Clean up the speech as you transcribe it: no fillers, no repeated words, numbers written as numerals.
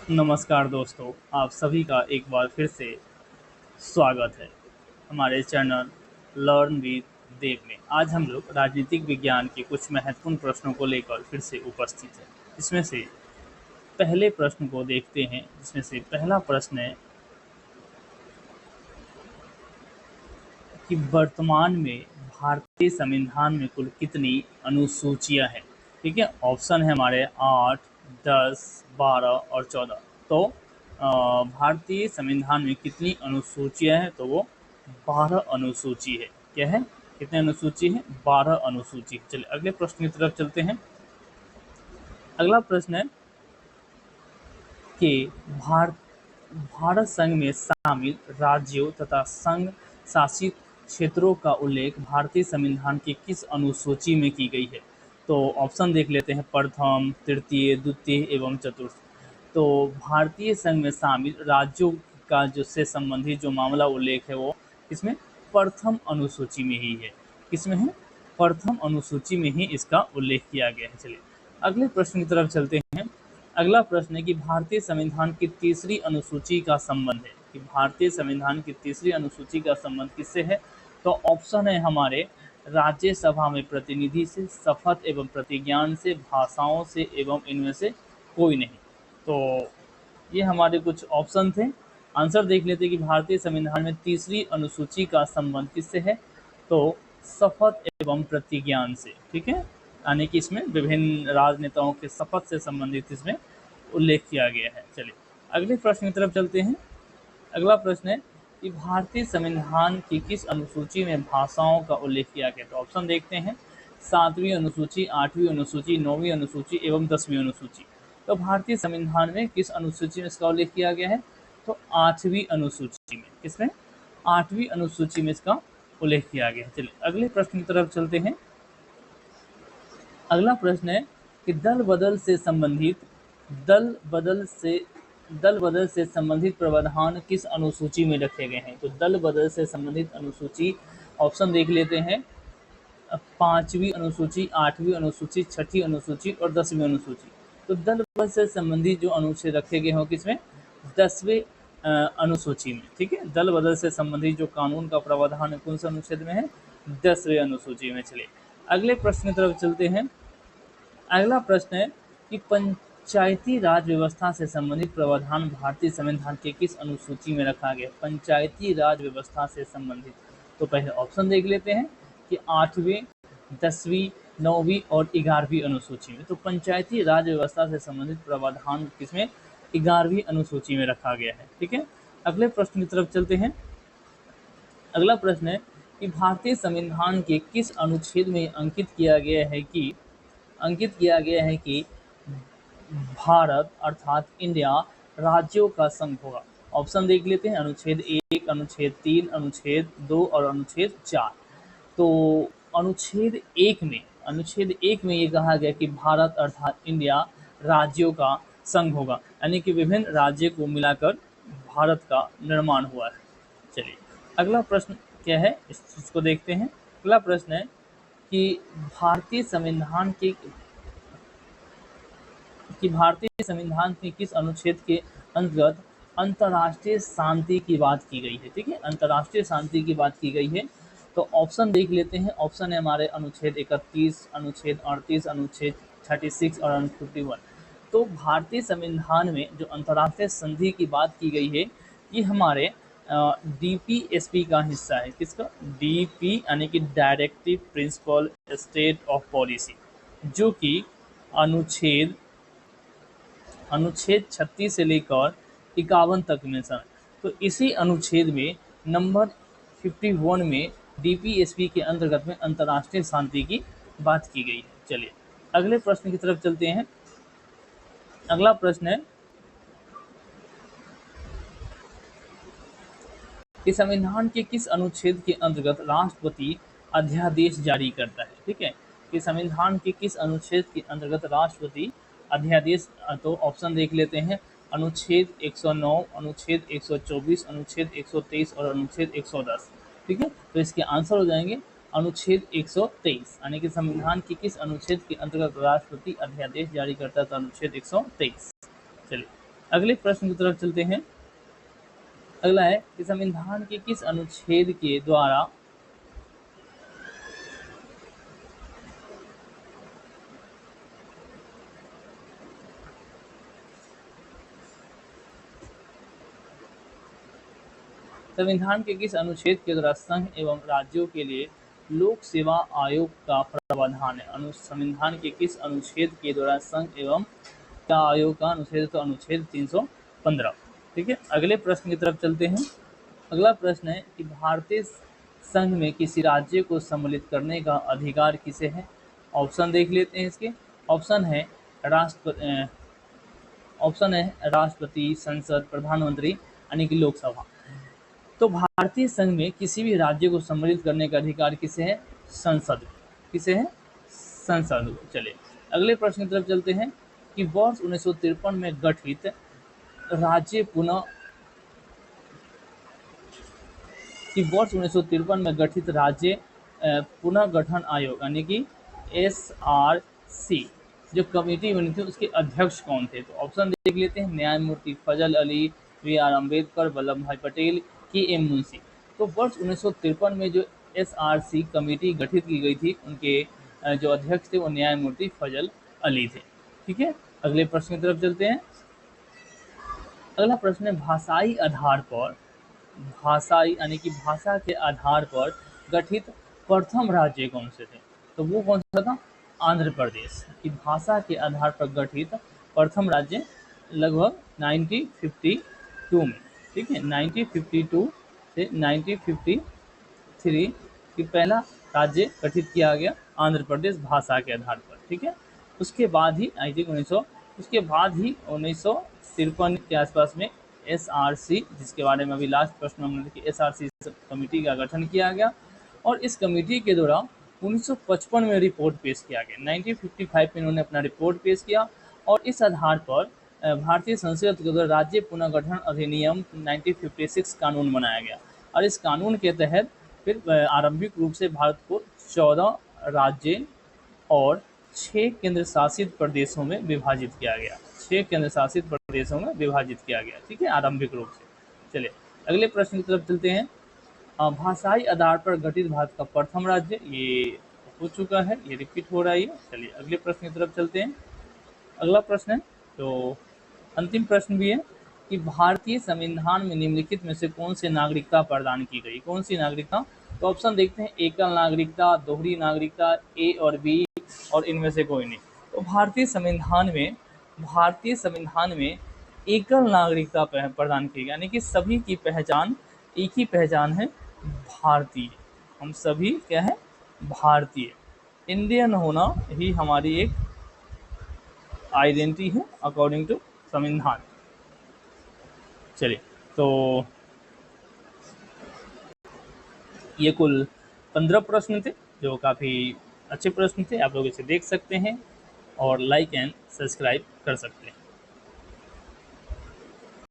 नमस्कार दोस्तों, आप सभी का एक बार फिर से स्वागत है हमारे चैनल लर्न विद देव में। आज हम लोग राजनीतिक विज्ञान के कुछ महत्वपूर्ण प्रश्नों को लेकर फिर से उपस्थित हैं। इसमें से पहले प्रश्न को देखते हैं, जिसमें से पहला प्रश्न है कि वर्तमान में भारतीय संविधान में कुल कितनी अनुसूचियां हैं। ठीक है, ऑप्शन है हमारे 8, 10, 12 और 14। तो भारतीय संविधान में कितनी अनुसूचियां हैं, तो वो 12 अनुसूची है। क्या है, कितने अनुसूची है? 12 अनुसूची। चलिए अगले प्रश्न की तरफ चलते हैं। अगला प्रश्न है कि भारत संघ में शामिल राज्यों तथा संघ शासित क्षेत्रों का उल्लेख भारतीय संविधान की किस अनुसूची में की गई है? तो ऑप्शन देख लेते हैं, प्रथम, तृतीय, द्वितीय एवं चतुर्थ। तो भारतीय संघ में शामिल राज्यों का जो से संबंधित जो मामला उल्लेख है वो इसमें प्रथम अनुसूची में ही है। किसमें है? प्रथम अनुसूची में ही इसका उल्लेख किया गया है। चलिए अगले प्रश्न की तरफ चलते हैं। अगला प्रश्न है कि भारतीय संविधान की तीसरी अनुसूची का संबंध है कि भारतीय संविधान की तीसरी अनुसूची का संबंध किससे है? तो ऑप्शन है हमारे राज्यसभा में प्रतिनिधि से, शपथ एवं प्रतिज्ञान से, भाषाओं से एवं इनमें से कोई नहीं। तो ये हमारे कुछ ऑप्शन थे। आंसर देख लेते कि भारतीय संविधान में तीसरी अनुसूची का संबंध किससे है? तो शपथ एवं प्रतिज्ञान से। ठीक है, यानी कि इसमें विभिन्न राजनेताओं के शपथ से संबंधित इसमें उल्लेख किया गया है। चलिए अगले प्रश्न की तरफ चलते हैं। अगला प्रश्न है कि भारतीय संविधान की किस अनुसूची में भाषाओं का उल्लेख किया गया? तो ऑप्शन देखते हैं, 7वीं अनुसूची, 8वीं अनुसूची, 9वीं अनुसूची एवं 10वीं अनुसूची। तो भारतीय संविधान में किस अनुसूची में इसका उल्लेख किया गया है? तो 8वीं अनुसूची में। किसमें? 8वीं अनुसूची में इसका उल्लेख किया गया है। चलिए अगले प्रश्न की तरफ चलते हैं। अगला प्रश्न है कि दल बदल से संबंधित प्रावधान किस अनुसूची में रखे गए हैं? तो दल बदल से संबंधित अनुसूची ऑप्शन देख लेते हैं, 5वीं अनुसूची, 8वीं अनुसूची, 6ठी अनुसूची और 10वीं अनुसूची। तो दल बदल से संबंधित जो अनुच्छेद रखे गए हों किसमें? 10वीं अनुसूची में। ठीक है, दल बदल से संबंधित जो कानून का प्रावधान है कौन से अनुच्छेद में है? 10वीं अनुसूची में। चलिए अगले प्रश्न की तरफ चलते हैं। अगला प्रश्न है कि पंचायती राज व्यवस्था से संबंधित प्रावधान भारतीय संविधान के किस अनुसूची में रखा गया? पंचायती राज व्यवस्था से संबंधित। तो पहले ऑप्शन देख लेते हैं कि 8वीं, 10वीं, 9वीं और 11वीं अनुसूची में। तो पंचायती राज व्यवस्था से संबंधित प्रावधान किसमें? 11वीं अनुसूची में रखा गया है। ठीक है, अगले प्रश्न की तरफ चलते हैं। अगला प्रश्न है कि भारतीय संविधान के किस अनुच्छेद में अंकित किया गया है कि भारत अर्थात इंडिया राज्यों का संघ होगा। ऑप्शन देख लेते हैं, अनुच्छेद 1, अनुच्छेद 3, अनुच्छेद 2 और अनुच्छेद 4। तो अनुच्छेद एक में ये कहा गया कि भारत अर्थात इंडिया राज्यों का संघ होगा, यानी कि विभिन्न राज्य को मिलाकर भारत का निर्माण हुआ है। चलिए अगला प्रश्न क्या है, इस चीज को देखते हैं। अगला प्रश्न है कि भारतीय संविधान के भारतीय संविधान के किस अनुच्छेद के अंतर्गत अंतर्राष्ट्रीय शांति की बात की गई है? ठीक है, अंतर्राष्ट्रीय शांति की बात की गई है। तो ऑप्शन देख लेते हैं। ऑप्शन है हमारे अनुच्छेद 31, अनुच्छेद 38, अनुच्छेद 36 और अनुच्छेद 51। तो भारतीय संविधान में जो अंतर्राष्ट्रीय संधि की बात की गई है ये हमारे डीपीएसपी का हिस्सा है। किसका? डीपी यानी कि directive principle state of policy, जो कि अनुच्छेद 36 से लेकर 51 तक में है। तो इसी अनुच्छेद में नंबर 51 में डीपीएसपी के अंतर्गत में अंतर्राष्ट्रीय शांति की बात की गई है। चलिए अगले प्रश्न की तरफ चलते हैं। अगला प्रश्न है कि संविधान के किस अनुच्छेद के अंतर्गत राष्ट्रपति अध्यादेश जारी करता है? ठीक है, कि संविधान के किस अनुच्छेद के अंतर्गत राष्ट्रपति अध्यादेश। तो ऑप्शन देख लेते हैं, अनुच्छेद 109, अनुच्छेद 124, अनुच्छेद 123 और अनुच्छेद 110। ठीक है, तो इसके आंसर हो जाएंगे अनुच्छेद 123, यानी कि संविधान के किस अनुच्छेद के अंतर्गत राष्ट्रपति अध्यादेश जारी करता है? तो अनुच्छेद 123। चलिए अगले प्रश्न की तरफ चलते हैं। अगला है कि संविधान के किस अनुच्छेद के द्वारा संविधान के किस अनुच्छेद के द्वारा संघ एवं राज्यों के लिए लोक सेवा आयोग का प्रावधान है? संविधान के किस अनुच्छेद के द्वारा संघ एवं क्या आयोग का अनुच्छेद? तो अनुच्छेद 315। ठीक है, अगले प्रश्न की तरफ चलते हैं। अगला प्रश्न है कि भारतीय संघ में किसी राज्य को सम्मिलित करने का अधिकार किसे है? ऑप्शन देख लेते हैं इसके। ऑप्शन है राष्ट्रपति, संसद, प्रधानमंत्री यानी कि लोकसभा। तो भारतीय संघ में किसी भी राज्य को सम्मिलित करने का अधिकार किसे है? संसद। किसे है? संसद। चलिए अगले प्रश्न की तरफ चलते हैं कि वर्ष 1953 में गठित राज्य पुनः कि वर्ष 1953 में गठित राज्य पुनर्गठन आयोग यानी कि SRC जो कमेटी बनी थी उसके अध्यक्ष कौन थे? तो ऑप्शन देख लेते हैं। न्यायमूर्ति फजल अली, BR अम्बेडकर, वल्लभ भाई पटेल, KM मुंशी। तो वर्ष 1953 में जो SRC कमेटी गठित की गई थी उनके जो अध्यक्ष थे वो न्यायमूर्ति फजल अली थे। ठीक है, अगले प्रश्न की तरफ चलते हैं। अगला प्रश्न है भाषाई यानी कि भाषा के आधार पर गठित प्रथम राज्य कौन से थे? तो वो कौन सा था? आंध्र प्रदेश। कि भाषा के आधार पर गठित प्रथम राज्य लगभग 1952 में। ठीक है, 1952 से 1953 की पहला राज्य गठित किया गया आंध्र प्रदेश भाषा के आधार पर। ठीक है, उसके बाद ही आई थिंक 1953 के आसपास में SRC, जिसके बारे में अभी लास्ट प्रश्न हमने कि SRC कमेटी का गठन किया गया और इस कमेटी के द्वारा 1955 में रिपोर्ट पेश किया गया। 1955 में इन्होंने अपना रिपोर्ट पेश किया और इस आधार पर भारतीय संसद के द्वारा राज्य पुनर्गठन अधिनियम 1956 कानून बनाया गया और इस कानून के तहत फिर आरंभिक रूप से भारत को 14 राज्य और 6 केंद्र शासित प्रदेशों में विभाजित किया गया। 6 केंद्र शासित प्रदेशों में विभाजित किया गया। ठीक है, आरंभिक रूप से। चलिए अगले प्रश्न की तरफ चलते हैं। भाषाई आधार पर गठित भारत का प्रथम राज्य, ये हो चुका है, ये रिपीट हो रहा है। चलिए अगले प्रश्न की तरफ चलते हैं। अगला प्रश्न है तो अंतिम प्रश्न भी है कि भारतीय संविधान में निम्नलिखित में से कौन सी नागरिकता प्रदान की गई? कौन सी नागरिकता? तो ऑप्शन देखते हैं। एकल नागरिकता, दोहरी नागरिकता, A और B और इनमें से कोई नहीं। तो भारतीय संविधान में एकल नागरिकता प्रदान की गई यानी कि सभी की पहचान एक ही पहचान है, भारतीय। हम सभी क्या है? भारतीय। इंडियन होना ही हमारी एक आइडेंटिटी है अकॉर्डिंग टू संविधान। चलिए तो ये कुल 15 प्रश्न थे जो काफ़ी अच्छे प्रश्न थे। आप लोग इसे देख सकते हैं और लाइक एंड सब्सक्राइब कर सकते हैं।